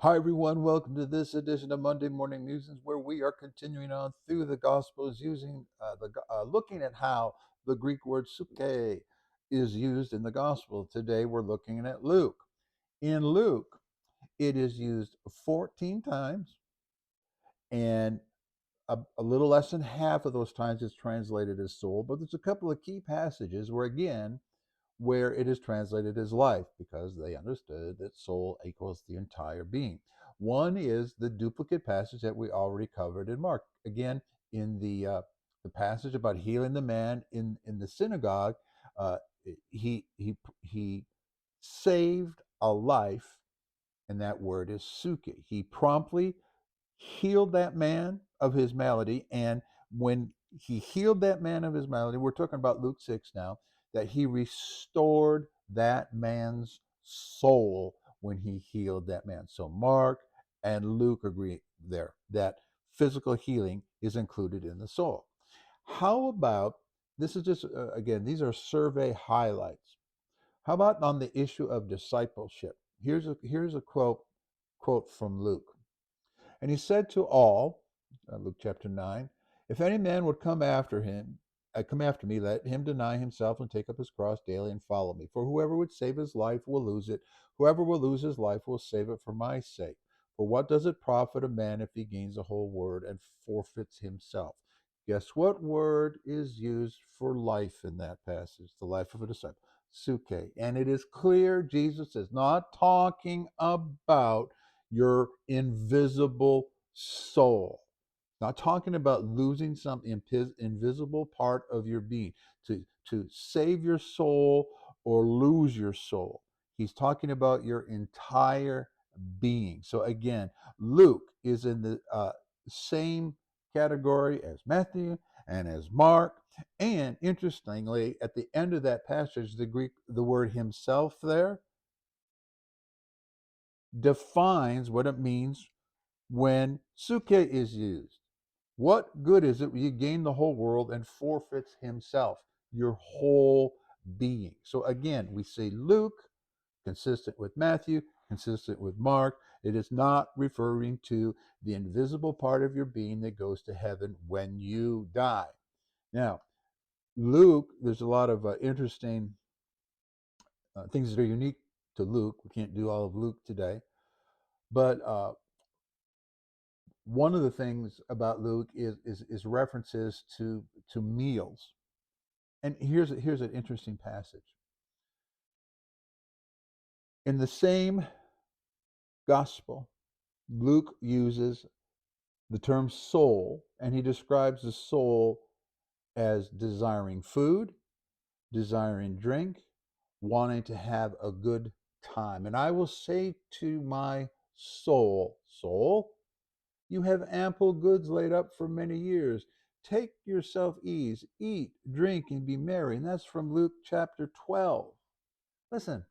Hi, everyone. Welcome to this edition of Monday Morning Musings, where we are continuing on through the Gospels, looking at how the Greek word "psuche" is used in the Gospel. Today, we're looking at Luke. In Luke, it is used 14 times, and a little less than half of those times is translated as soul. But there's a couple of key passages where it is translated as life, because they understood that soul equals the entire being. One is the duplicate passage that we already covered in Mark. Again, in the passage about healing the man in the synagogue, uh, he saved a life, and that word is suke. He promptly healed that man of his malady. And when he healed that man of his malady, we're talking about Luke 6 now, that he restored that man's soul when he healed that man. So Mark and Luke agree there that physical healing is included in the soul. How about, this is just, again, these are survey highlights. How about on the issue of discipleship? Here's a quote from Luke. And he said to all, Luke chapter 9, if any man would come after me, let him deny himself and take up his cross daily and follow me. For whoever would save his life will lose it. Whoever will lose his life will save it for my sake. For what does it profit a man if he gains the whole world and forfeits himself? Guess what word is used for life in that passage? The life of a disciple. Psuche. And it is clear Jesus is not talking about your invisible soul. Not talking about losing some invisible part of your being, to save your soul or lose your soul. He's talking about your entire being. So again, Luke is in the same category as Matthew and as Mark. And interestingly, at the end of that passage, the word himself there defines what it means when psuche is used. What good is it when you gain the whole world and forfeits himself, your whole being? So again, we see Luke, consistent with Matthew, consistent with Mark. It is not referring to the invisible part of your being that goes to heaven when you die. Now, Luke, there's a lot of interesting things that are unique to Luke. We can't do all of Luke today, but one of the things about Luke is references to meals. And here's an interesting passage. In the same gospel, Luke uses the term soul, and he describes the soul as desiring food, desiring drink, wanting to have a good time. And I will say to my soul, you have ample goods laid up for many years. Take yourself ease, eat, drink, and be merry. And that's from Luke chapter 12. Listen,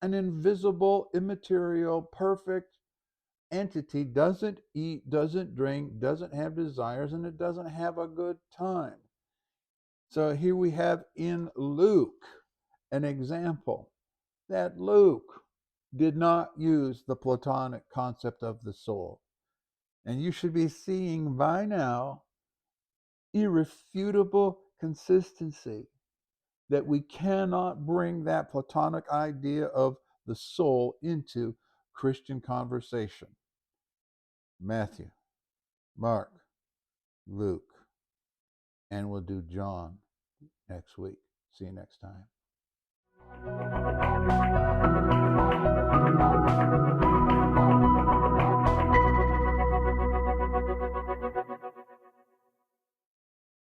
an invisible, immaterial, perfect entity doesn't eat, doesn't drink, doesn't have desires, and it doesn't have a good time. So here we have in Luke an example that Luke did not use the Platonic concept of the soul. And you should be seeing by now irrefutable consistency that we cannot bring that Platonic idea of the soul into Christian conversation. Matthew, Mark, Luke, and we'll do John next week. See you next time.